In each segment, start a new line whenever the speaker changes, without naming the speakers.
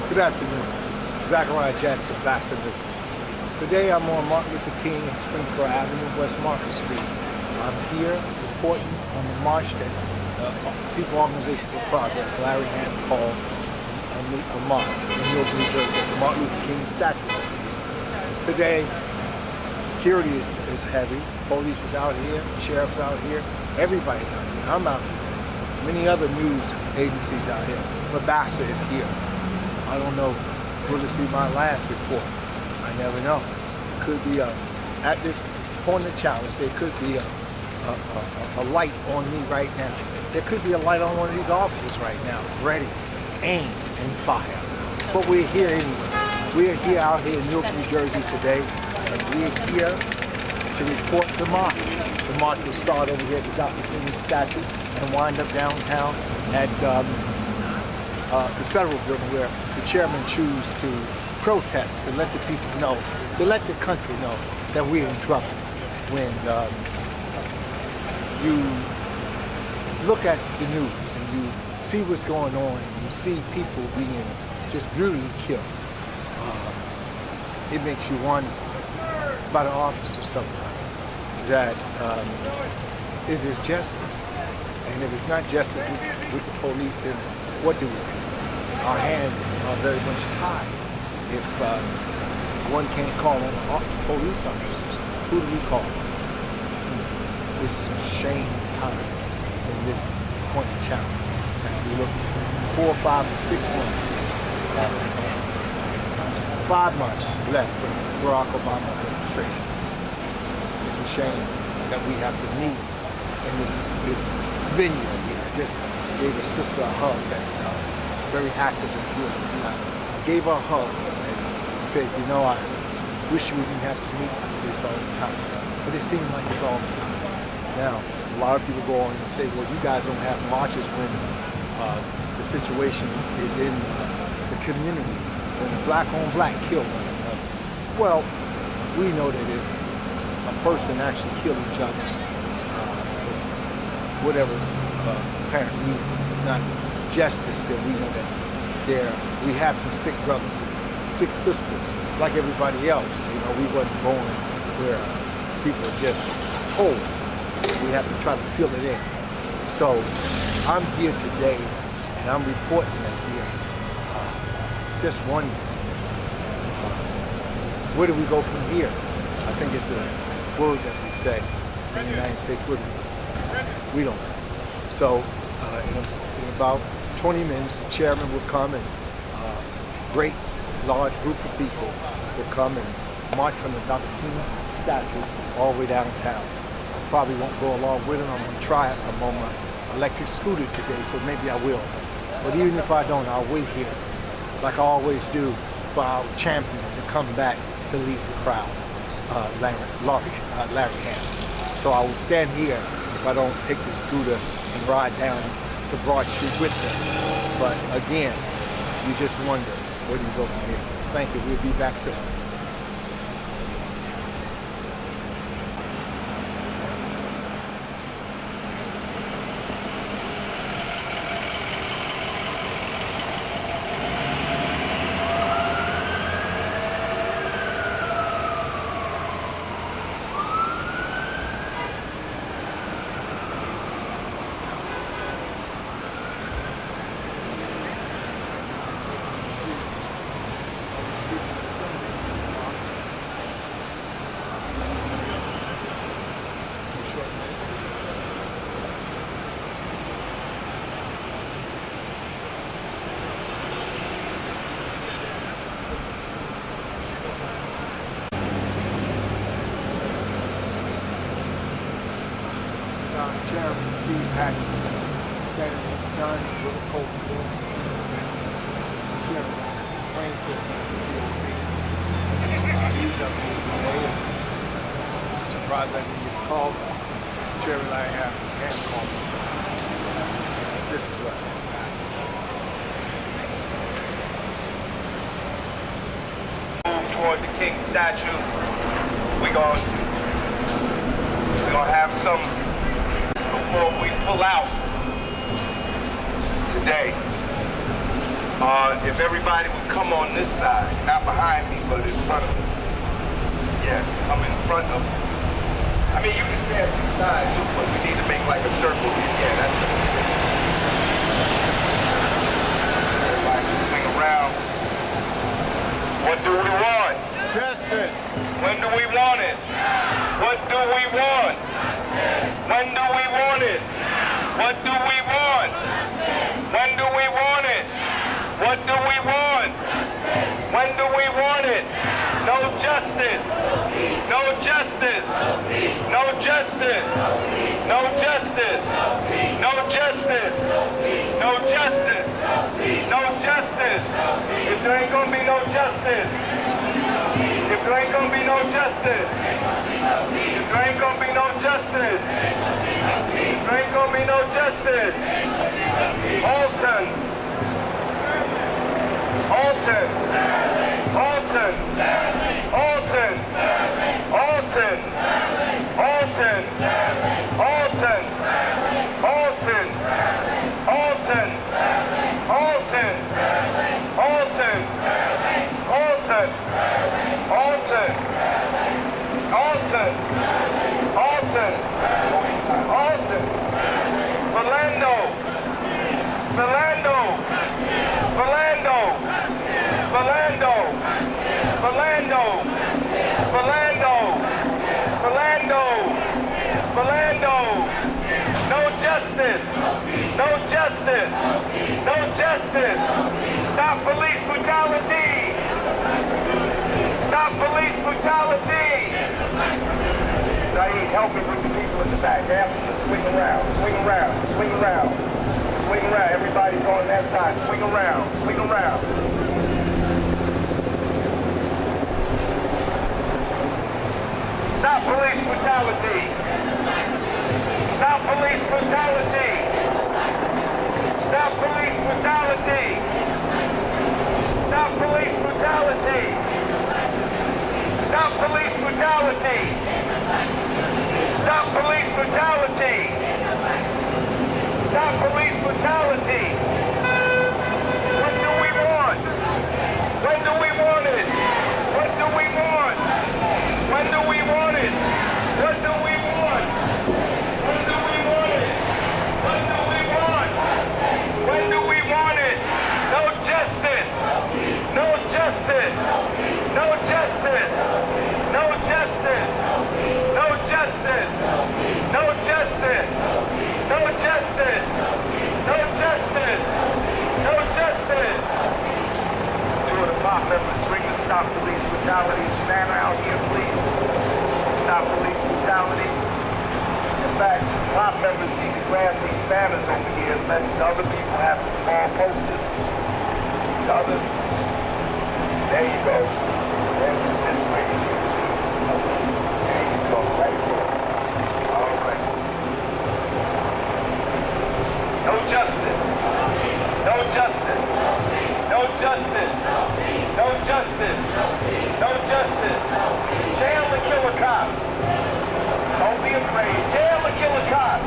Good afternoon. Zachariah Jackson, BASA. Today I'm on Martin Luther King and Springfield Avenue, West Market Street. I'm here reporting on the march that People Organization for Progress, Larry Hand, called a march in Newark, New Jersey, at the Martin Luther King statue. Today, security is heavy. Police is out here, sheriff's out here, everybody's out here. I'm out here. Many other news agencies out here, but BASA is here. I don't know, will this be my last report? I never know. It could be at this point of challenge, there could be a light on me right now. There could be a light on one of these officers right now, ready, aim, and fire. But we're here anyway. We're here out here in Newark, New Jersey today, and we're here to report the march. The march will start over here at the Dr. King statue and wind up downtown at the federal building, where the chairman chooses to protest, to let the people know, to let the country know that we're in trouble. When you look at the news and you see what's going on, and you see people being just brutally killed, it makes you wonder about an officer sometimes, that is there justice? And if it's not justice with the police, then what do we do? Our hands are very much tied. If one can't call on police officers, who do we call? This is a shame time in this point of challenge. As we look 4, 5, and 6 months, 5 months left for Barack Obama administration. It's a shame that we have to meet in this venue here. Just gave a sister a hug that's very active and good. I gave her a hug and said, you know, I wish we didn't have to meet like this all the time. But it seems like it's all the time. Now, a lot of people go on and say, well, you guys don't have marches when the situation is in the community, when black on black kill one another. Well, we know that if a person actually killed each other, for whatever apparent reason, it's not justice, that we know that we have some sick brothers and sick sisters, like everybody else. You know, we wasn't born where people are just cold. We have to try to fill it in. So I'm here today, and I'm reporting this here. Just wondering, where do we go from here? I think it's a word that we say in the United States. Where do we go? We don't know. So in about 20 minutes, the chairman will come, and a great large group of people will come and march from the Dr. King statue all the way downtown. I probably won't go along with him. I'm going to try it. I'm on my electric scooter today, so maybe I will. But even if I don't, I'll wait here, like I always do, for our champion to come back to lead the crowd, Larry Hand. So I will stand here if I don't take the scooter and ride down to Broad Street with them. But again, you just wonder, where do you go from here? Thank you. We'll be back soon. Chairman Steve Hackett, standing in the sun with a coat for Chairman Plainfield, he's up here today. I'm surprised I didn't get a call. Chairman I have hand call me. This is what.
Move toward the King statue. We're gonna have some before we pull out today. If everybody would come on this side, not behind me, but in front of me. Yeah, come in front of me. I mean, you can stand to the side too, but we need to make like a circle. Yeah, that's it. Everybody swing around. What do we want?
Justice.
When do we want it? What do we want? When do we want it? What do we want? When do we want it? What do we want? When do we want it? No justice. No justice. No justice. No justice. No justice. No justice. No justice. If there ain't gonna be no justice. If there ain't gonna be no justice. If there ain't gonna be no justice. If there ain't gonna be no justice. Alton. Alton. Alton. Alton. Alton. Alton. Alton. Alton. Alton. Alton. Alton. Alton. Alton. Alton. Alton. Alton. Philando. Philando. Philando. Philando. Philando. Philando. Philando. Philando. No justice. No justice. No justice. Stop police brutality. Stop police brutality. Saeed, help me with the people in the back. Ask them to swing around, swing around, swing around, swing around. Everybody's on that side. Swing around, swing around. Stop police brutality. Stop police brutality. Stop police brutality. Stop police brutality. Stop police brutality. Stop police brutality. Stop police brutality. What do we want? When do we want it? What do we want? When do we want it? What do we want? When do we want it? What do we want? When do we want it? No justice. No justice. No justice. No justice. No justice. No justice. No justice. No justice. No justice. Two of the mob members bring the Stop Police Brutality banner out here, please. Stop police brutality. In fact, mob members need to grab these banners over here and let the other people have the small posters. The others. There you go. There's this way. There you go, right there. All right. No justice. No justice. No justice. No justice. No justice. Jail the killer cop. Don't be afraid. Jail the killer cop.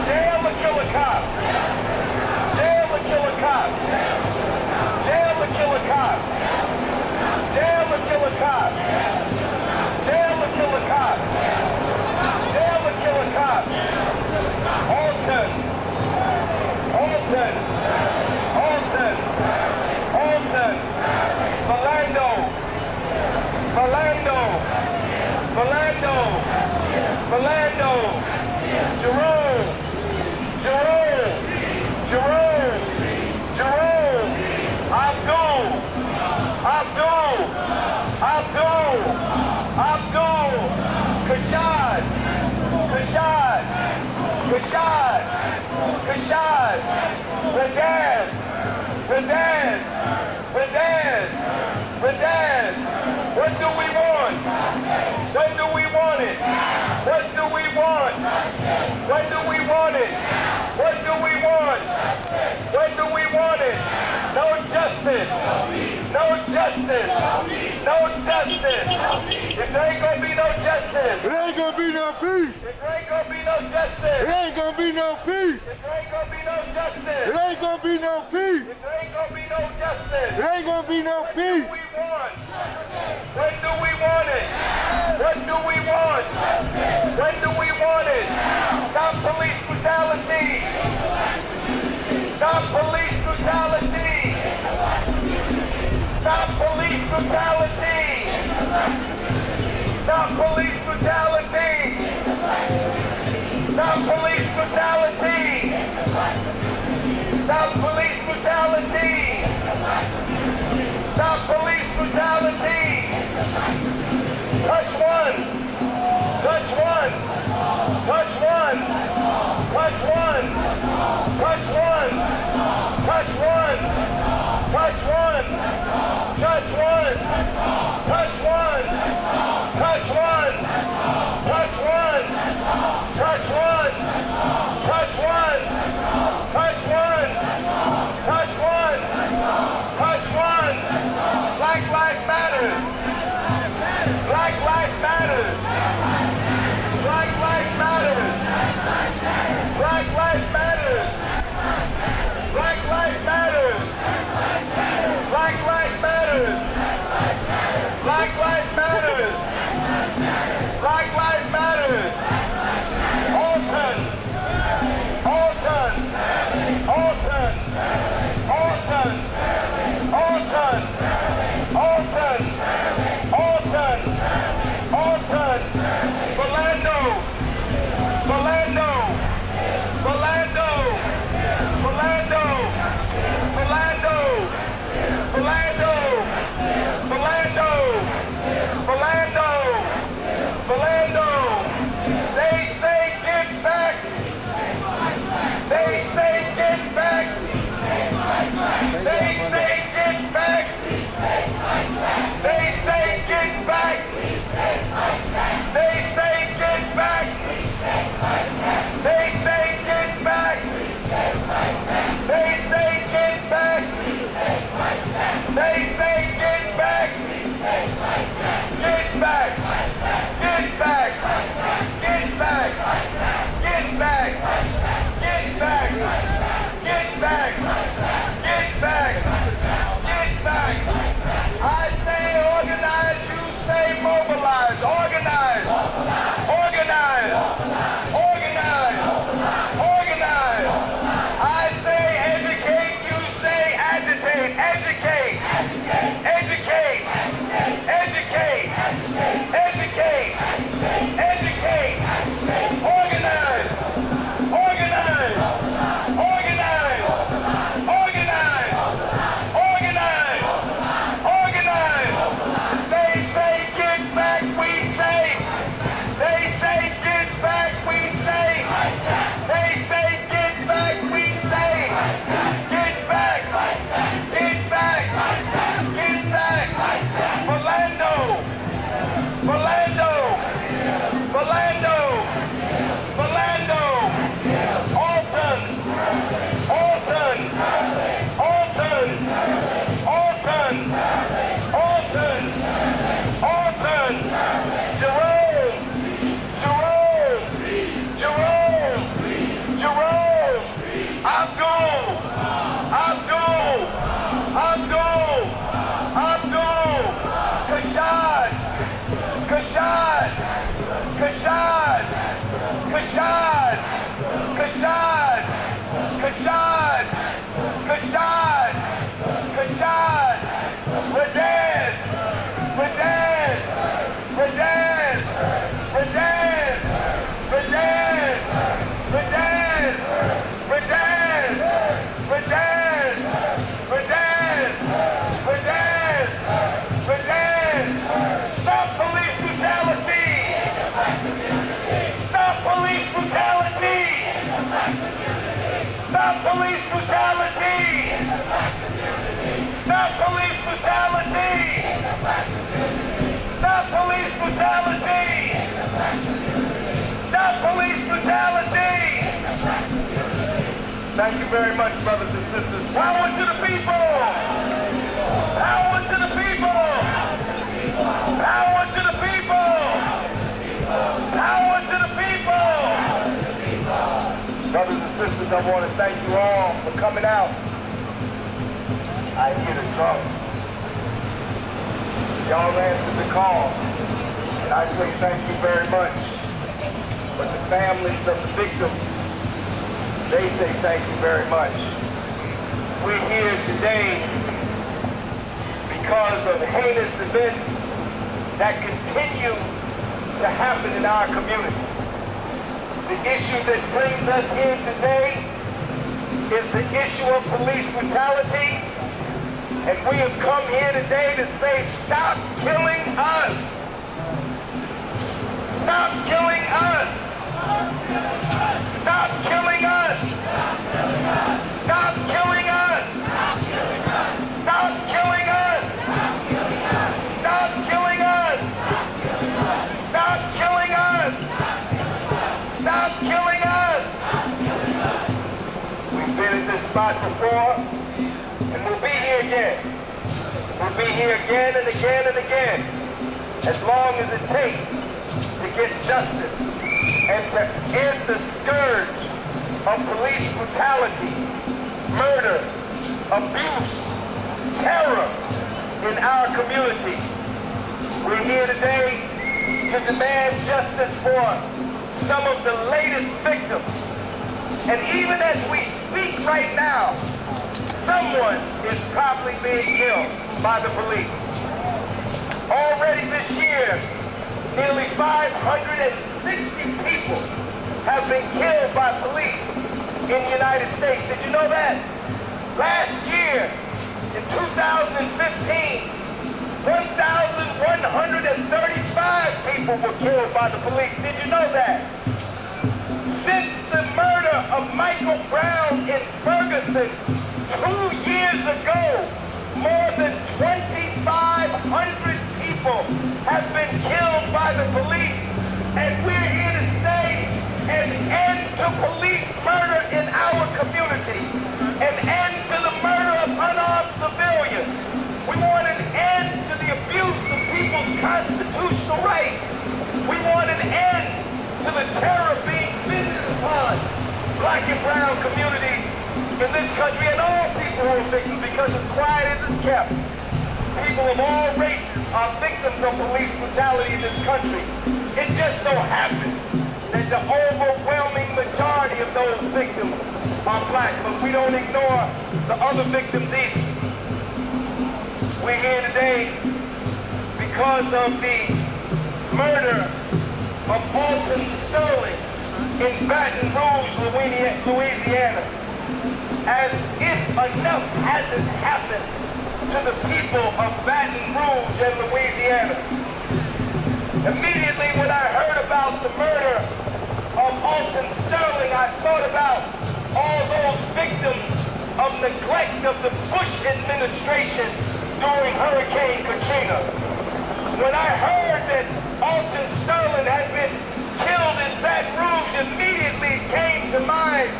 Jail the killer cop. Jail the killer cop. Jail the killer cop. Jail the killer cop. Jail the killer cop. Jail the killer cop. Alton. Alton. Alton. Alton. Philando. Philando. Philando. Philando. Jerome. Jerome. Jerome. Jerome. Abdul. Abdul. Abdul. Abdul. Kashad. Kashad. Kashad. Kashad. Radaz. Radaz. Radaz. Radaz. What do we want? When do we want it? What do we want? When do we want it? What do we want? When do we want it? No justice. No justice. No justice. If there ain't gonna be no justice.
It ain't gonna be no peace.
If there ain't gonna be no justice.
It ain't gonna be no peace.
If there ain't gonna be no justice.
It ain't ain't gonna be no peace.
If there ain't gonna be no justice.
There ain't gonna be no peace.
When do we want it? What do we want? When do we want it? Stop police brutality. Stop police brutality. Stop police brutality. Stop police brutality. Stop police brutality. Stop police brutality. Stop police brutality. Touch one. Touch one. Touch one. Touch one. Touch one. Touch one. Touch one. Touch one. Touch one. Touch one. Touch one. Touch one. Touch one. Touch one. Touch one. Touch one. Black Lives Matter. Black Lives Matter. Black Lives Matter. Black Lives Matter. Black Lives Matter. Black Lives Matter. Black Lives Matter. Black Lives Matter. Alton. Alton. Alton. Alton. Alton. Alton. Alton. Alton. Orlando. Orlando. Orlando. Orlando. Orlando. Orlando. Orlando. Orlando. Orlando. They say get back. They say get back. They say get back. They say get back. They say get back. They say get back. They say get back. They say get back. Get back. Get back. Get back. Get back. Get back. Get back. Get back. Get back. I say organize, you say mobilize. Organize. Organize. Organize. Organize. I say educate, you say agitate. Educate. Educate. Educate. Educate. Educate. Organize. Organize. Organize. Organize. Organize. Organize. They say get back, we say. They say get back, we say. They say get back, we say. Get back. Get back. Get back. Orlando. Orlando. Orlando. Orlando. Alton. Alton. Alton. Alton. Alton. Alton. Jerome. Jerome. Jerome. Jerome. Abdul. Abdul. Abdul. Abdul. Kashad. Kashad. Kashad. Kashad. Kashad. Kashad. Kashad. Kashad. Radez. Radez. Radez. Radez. Radez. Radez. Radez. Radez. Radez. Radez. Radez. Stop police brutality. Stop police brutality. Stop police brutality. Stop police brutality. Stop police brutality. Stop police brutality. Thank you very much, brothers and sisters. Power to the people. Power to the people. Power to the people. Power to the people. Brothers and sisters, I want to thank you all for coming went out, I hear the drum. Y'all answered the call, and I say thank you very much. But the families of the victims, they say thank you very much. We're here today because of heinous events that continue to happen in our community. The issue that brings us here today is the issue of police brutality, and we have come here today to say, stop killing us! Stop killing us! Stop killing us! Stop killing us! Stop killing us! Stop killing us! Stop killing us! Stop killing us! We've been at this spot before, and we'll be here again. We'll be here again and again and again, as long as it takes to get justice and to end the scourge of police brutality, murder, abuse, terror in our community. We're here today to demand justice for some of the latest victims. And even as we speak right now, someone is probably being killed by the police. Already this year, nearly 560 people have been killed by police in the United States. Did you know that? Last year, in 2015, 1,135 people were killed by the police. Did you know that? Since the murder of Michael Brown in Ferguson 2 years ago, more than 2,500 people have been killed by the police, and we're here to say an end to police murder in our community, an end to the murder of unarmed civilians. We want an end to the abuse of people's constitutional rights. We want an end to the terror being visited upon black and brown communities in this country, and all people who are victims, because as quiet as it's kept, people of all races are victims of police brutality in this country. It just so happens that the overwhelming majority of those victims are black, but we don't ignore the other victims either. We're here today because of the murder of Alton Sterling in Baton Rouge, Louisiana. As if enough hasn't happened to the people of Baton Rouge and Louisiana. Immediately when I heard about the murder of Alton Sterling, I thought about all those victims of neglect of the Bush administration during Hurricane Katrina. When I heard that Alton Sterling had been killed in Baton Rouge, immediately it came to mind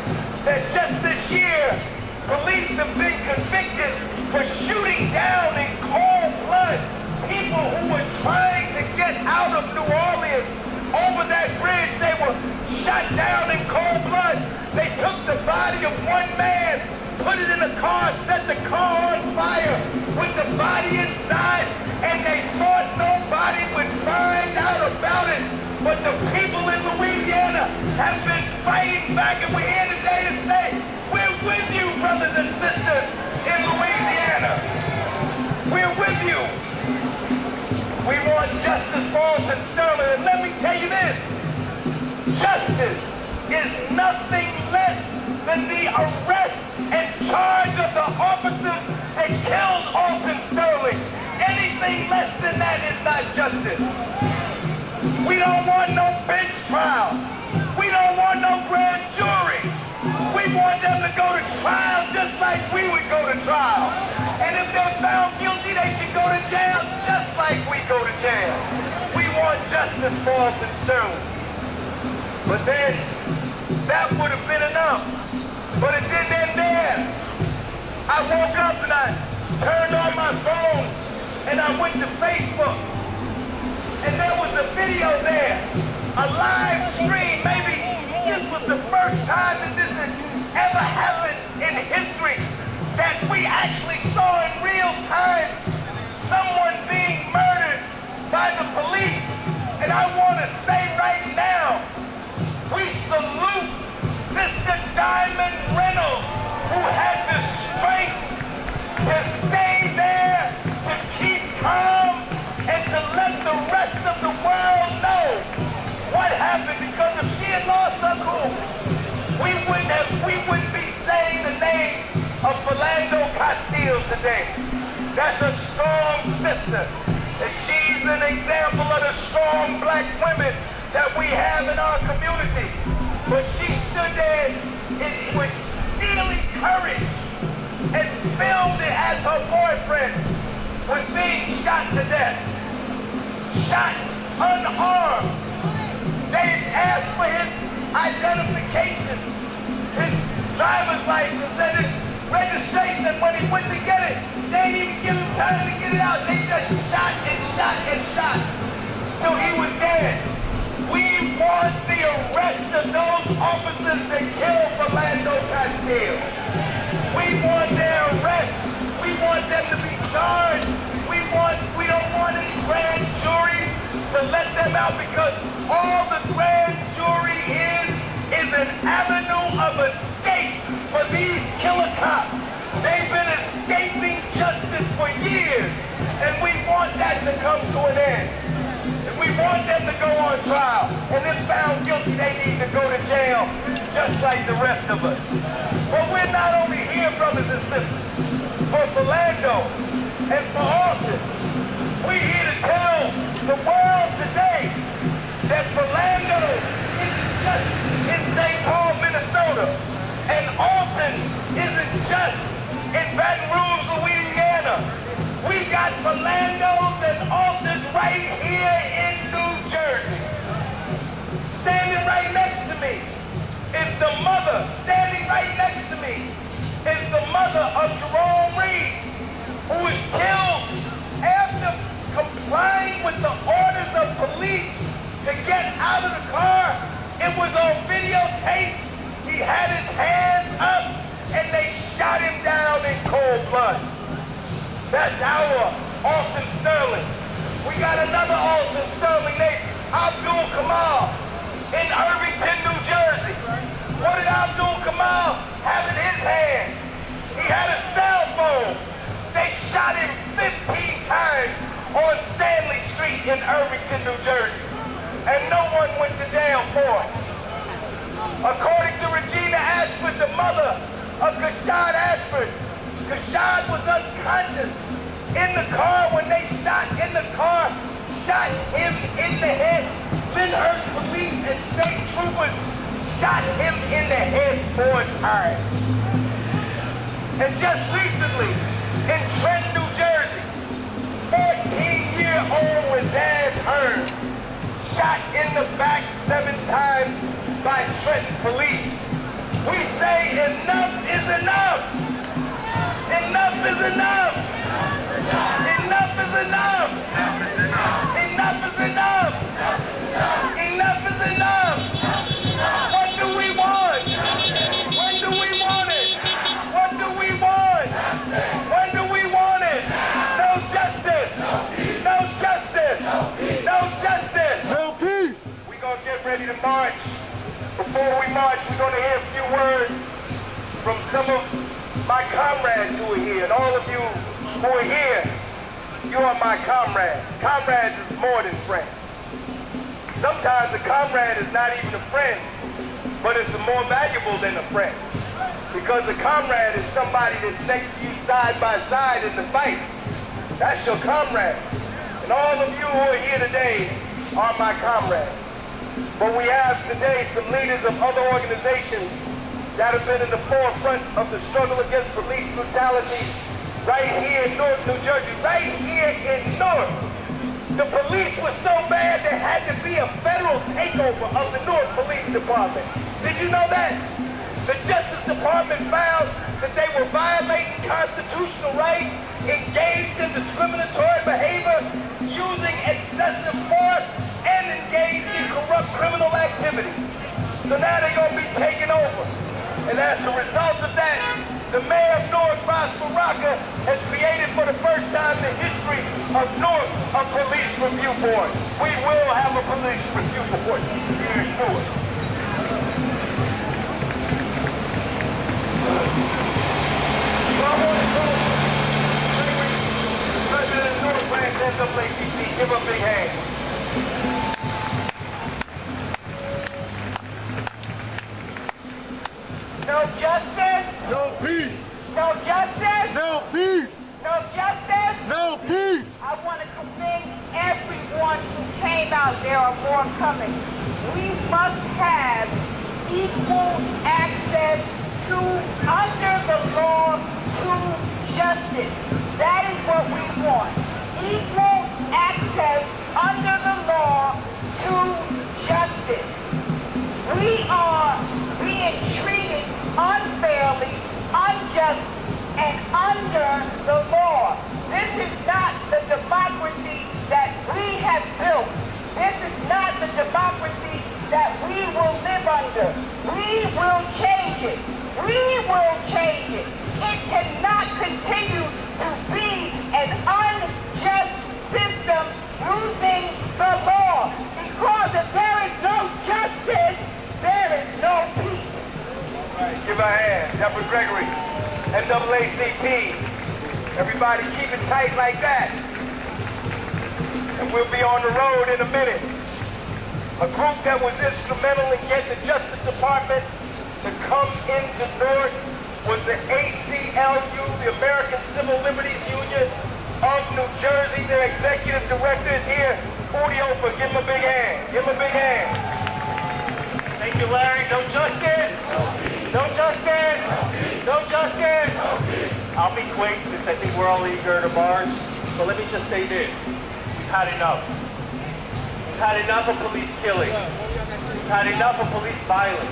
that just this year, police have been convicted for shooting down in cold blood people who were trying to get out of New Orleans over that bridge. They were shot down in cold blood. They took the body of one man, put it in a car, set the car on fire with the body inside, and they thought nobody would find out about it. But the people in Louisiana have been fighting back, and we're here today to say, we're with you, brothers and sisters in Louisiana. We're with you. We want justice for Alton Sterling, and let me tell you this. Justice is nothing less than the arrest and charge of the officers that killed Alton Sterling. Anything less than that is not justice. We don't want no bench trial. We don't want no grand jury. We want them to go to trial just like we would go to trial. And if they're found guilty, they should go to jail just like we go to jail. We want justice for Alton Sterling. But then, that would have been enough. But it didn't end there. I woke up and I turned on my phone and I went to Facebook. And there was a video there, a live stream. Maybe this was the first time that this has ever happened in history. that we actually saw in real time someone being murdered by the police. And I want to say right now, we salute Sister Diamond Reynolds, who had the strength to stay there, to keep calm, and to let the rest of the world know what happened. Because if she had lost her cool, we wouldn't be saying the name of Philando Castile today. That's a strong sister. And she's an example of the strong black women that we have in our community. But she stood there with steely courage and filmed it as her boyfriend was being shot to death. Shot unarmed. They asked for his identification, his driver's license, and his registration. When he went to get it, they didn't even give him time to get it out. They just shot and shot and shot till he was dead. We want the arrest of those officers that killed Philando Castile. We want their arrest. We want them to be charged. We don't want any grand juries to let them out, because all the grand jury is an avenue of escape for these killer cops. They've been escaping justice for years, and we want that to come to an end. And we want them to go on trial, and if found guilty, they need to go to jail just like the rest of us. But we're not only here, brothers and sisters, for Philando and for Alton. We're here to tell the world today that Philando isn't just in St. Paul, Minnesota, and Alton isn't just in Baton Rouge, Louisiana. We got Philandos and Altons right here in New Jersey. Standing right next to me is the mother, standing right next to me is the mother of Jerome Reed, who was killed after complying with the orders of police to get out of the car. It was on videotape. He had his hands up, and they shot him down in cold blood. That's our Alton Sterling. We got another Alton Sterling named Abdul Kamal in Irvington, New Jersey. What did Abdul Kamal have in his hand? He had a cell phone. They shot him 15 times on Stanley Street in Irvington, New Jersey. And no one went to jail for it. According to Regina Ashford, the mother of Kashad Ashford, Kashad was unconscious in the car when they shot in the car, shot him in the head. Lyndhurst police and state troopers shot him in the head 4 times. And just recently, in Trenton, New Jersey, 14-year-old Razaz Hearn shot in the back 7 times by Trenton police. We say enough is enough. Enough is enough. Enough is enough. Enough is enough. Enough is enough. What do we want? When do we want it? What do we want? When do we want it? No justice. No justice. No justice.
No peace.
We're going to get ready to march. Before we march, we're going to hear a few words from some of my comrades who are here. And all of you who are here, you are my comrades. Comrades is more than friends. Sometimes a comrade is not even a friend, but it's more valuable than a friend. Because a comrade is somebody that's next to you side by side in the fight. That's your comrade. And all of you who are here today are my comrades. But we have today some leaders of other organizations that have been in the forefront of the struggle against police brutality right here in Newark, New Jersey, right here in Newark. The police was so bad there had to be a federal takeover of the Newark Police Department. Did you know that? The Justice Department found that they were violating constitutional rights, engaged in discriminatory behavior, using excessive force, and engaged in corrupt criminal activity. So now they're going to be taken over. And as a result of that, The mayor of Newark, Ras Baraka, has created for the first time in the history of Newark a police review board. We will have a police review board here in Newark. President of Newark Branch NAACP, give him a big hand. No justice.
No peace.
No justice.
No peace.
No justice.
No peace.
I want to commend everyone who came out. There are more coming. We must have equal access to, under the law, to justice. That is what we want. Equal access under the law to justice. We are being treated unfairly, unjust, and under the law. This is not the democracy that we have built. This is not the democracy that we will live under. We will change it. We will change it. It cannot continue to be an unjust system using the law. Because if there is no justice, there is no peace.
All right, give a hand. Deputy Gregory, NAACP. Everybody keep it tight like that. And we'll be on the road in a minute. A group that was instrumental in getting the Justice Department to come into Newark was the ACLU, the American Civil Liberties Union of New Jersey. Their executive director is here. Udiopa, give him a big hand. Give him a big hand. Thank you, Larry. No justice. No justice. No justice. I'll be quick since I think we're all eager to march. But let me just say this. We've had enough. We've had enough of police killing. We've had enough of police violence.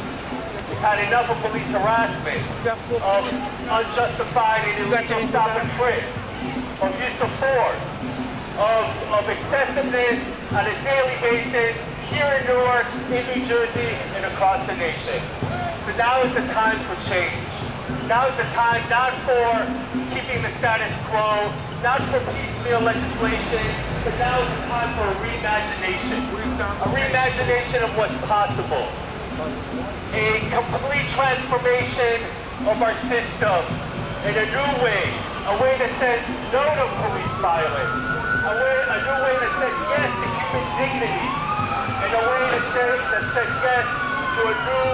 We've had enough of police harassment, of unjustified and illegal stop and frisk, of use of force, of excessiveness on a daily basis here in Newark, in New Jersey, and across the nation. So now is the time for change. Now is the time not for keeping the status quo, not for piecemeal legislation, but now is the time for a reimagination. A reimagination of what's possible. A complete transformation of our system in a new way. A way that says no to police violence. A new way that says yes to human dignity. And a way that says yes to a new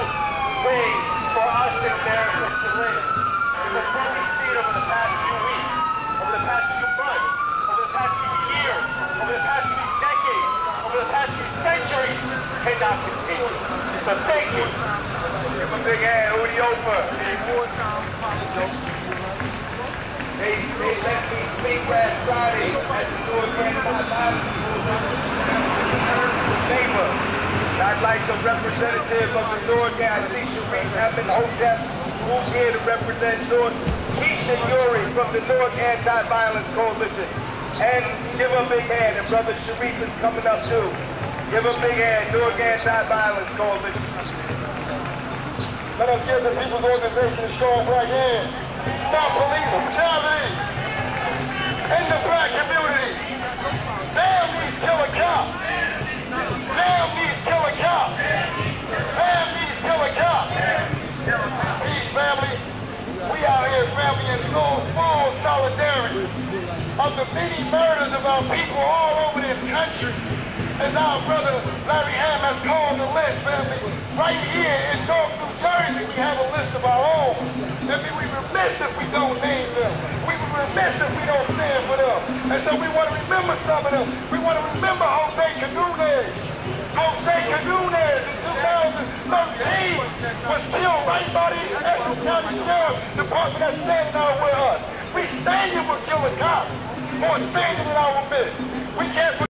way for us in America to live. Because what we've seen over the past few weeks, over the past few months, over the past few years, over the past few decades, over the past few centuries, cannot continue. So thank you. Give him a big hand, Udiopa. They let me speak last Friday at the Newark Chamber. I'd like the representative of the Newark, I see Sharif Ahmed Hotep, who's here to represent Newark, Keisha Uri from the Newark Anti-Violence Coalition. And give her a big hand, and Brother Sharif is coming up too. Give her a big hand, Newark Anti-Violence Coalition.
Let us give the People's Organization a strong right hand. Stop police brutality in the black community. Damn these killer cops. Damn these killer cops. Damn these killer cops. Peace, family. We out here, family, in full solidarity of the many murders of our people all over this country. As our brother Larry Ham has called the list, family. Right here in North New Jersey, we have a list of our own. That means we remiss if we don't name them. We remiss if we don't stand for them. And so we want to remember some of them. We want to remember Jose Canunez. Jose Canunez in 2013 was killed right by the Essex County Sheriff's Department that's standing out with us. We standing with killer cops or standing in our midst. We can't